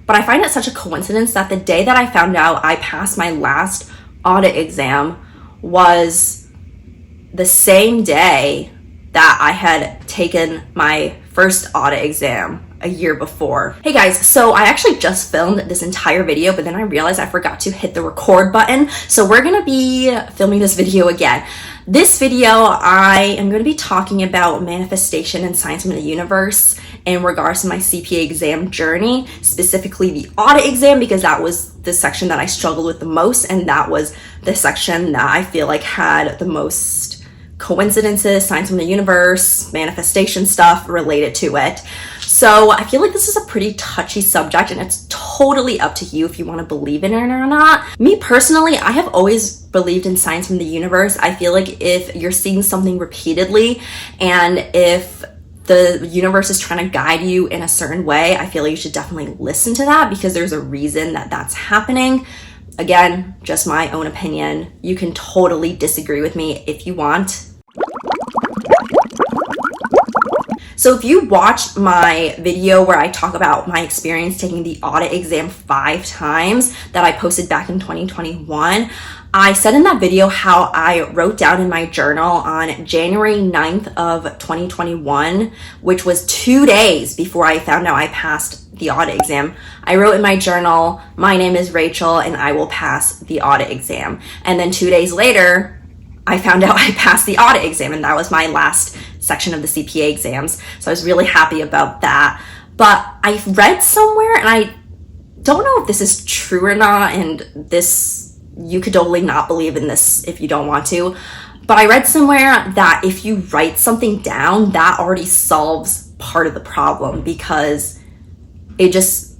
But I find it such a coincidence that the day that I found out I passed my last audit exam was the same day that I had taken my first audit exam a year before. Hey guys, so I actually just filmed this entire video, but then I realized I forgot to hit the record button. So we're gonna be filming this video again. This video, I am going to be talking about manifestation and signs from the universe in regards to my CPA exam journey, specifically the audit exam, because that was the section that I struggled with the most, and that was the section that I feel like had the most coincidences, signs from the universe, manifestation stuff related to it. So I feel like this is a pretty touchy subject, and it's totally up to you if you want to believe in it or not. Me personally, I have always believed in signs from the universe. I feel like if you're seeing something repeatedly and if the universe is trying to guide you in a certain way, I feel like you should definitely listen to that because there's a reason that that's happening. Again, just my own opinion. You can totally disagree with me if you want. So if you watched my video where I talk about my experience taking the audit exam 5 times that I posted back in 2021, I said in that video how I wrote down in my journal on January 9th of 2021, which was 2 days before I found out I passed the audit exam. I wrote in my journal, "My name is Rachel and I will pass the audit exam." And then 2 days later, I found out I passed the audit exam, and that was my last section of the CPA exams. So I was really happy about that. But I read somewhere, and I don't know if this is true or not, and this, you could totally not believe in this if you don't want to, but I read somewhere that if you write something down, that already solves part of the problem because it just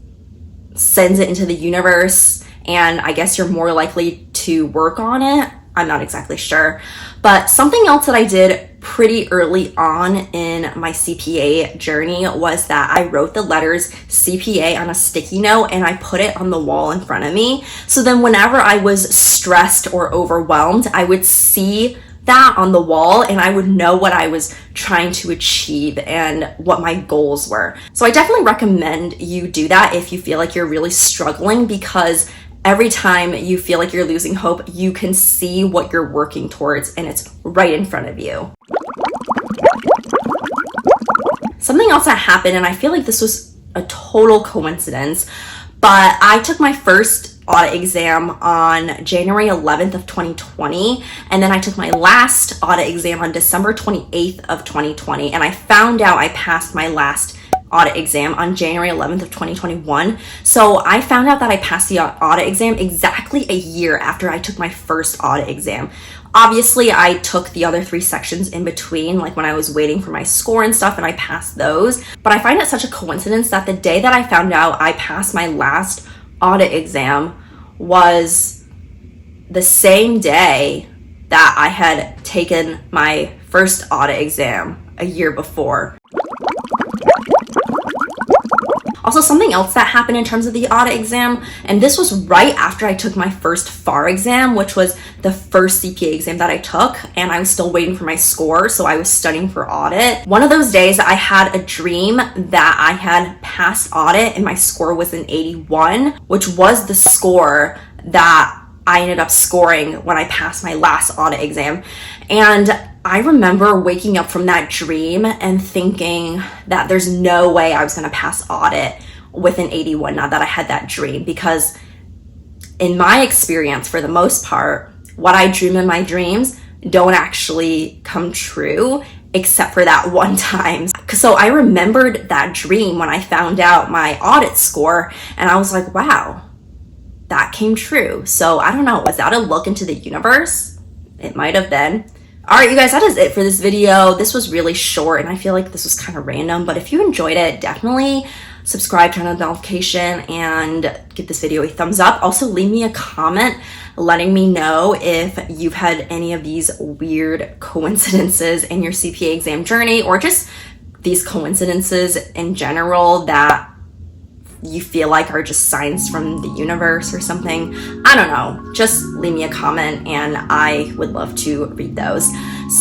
sends it into the universe, and I guess you're more likely to work on it. I'm not exactly sure. But something else that I did pretty early on in my CPA journey was that I wrote the letters CPA on a sticky note and I put it on the wall in front of me. So then whenever I was stressed or overwhelmed, I would see that on the wall and I would know what I was trying to achieve and what my goals were. So I definitely recommend you do that if you feel like you're really struggling, because every time you feel like you're losing hope, you can see what you're working towards and it's right in front of you. Something else that happened, and I feel like this was a total coincidence, but I took my first audit exam on January 11th of 2020, and then I took my last audit exam on December 28th of 2020, and I found out I passed my last audit exam on January 11th of 2021. So I found out that I passed the audit exam exactly a year after I took my first audit exam. Obviously, I took the other 3 sections in between, like when I was waiting for my score and stuff, and I passed those. But I find it such a coincidence that the day that I found out I passed my last audit exam was the same day that I had taken my first audit exam a year before. Also, something else that happened in terms of the audit exam, and this was right after I took my first FAR exam, which was the first CPA exam that I took, and I was still waiting for my score, so I was studying for audit. One of those days, I had a dream that I had passed audit and my score was an 81, which was the score that I ended up scoring when I passed my last audit exam. And I remember waking up from that dream and thinking that there's no way I was going to pass audit with an 81 now that I had that dream, because in my experience, for the most part, what I dream in my dreams don't actually come true except for that one time. So I remembered that dream when I found out my audit score, and I was like, wow, that came true. So I don't know, was that a look into the universe? It might have been. All right, you guys, that is it for this video. This was really short and I feel like this was kind of random, but if you enjoyed it, definitely subscribe, turn on the notification, and give this video a thumbs up. Also, leave me a comment letting me know if you've had any of these weird coincidences in your CPA exam journey, or just these coincidences in general that you feel like are just signs from the universe or something. I don't know. Just leave me a comment and I would love to read those.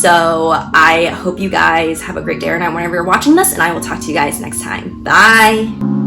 So I hope you guys have a great day or night whenever you're watching this, and I will talk to you guys next time. Bye.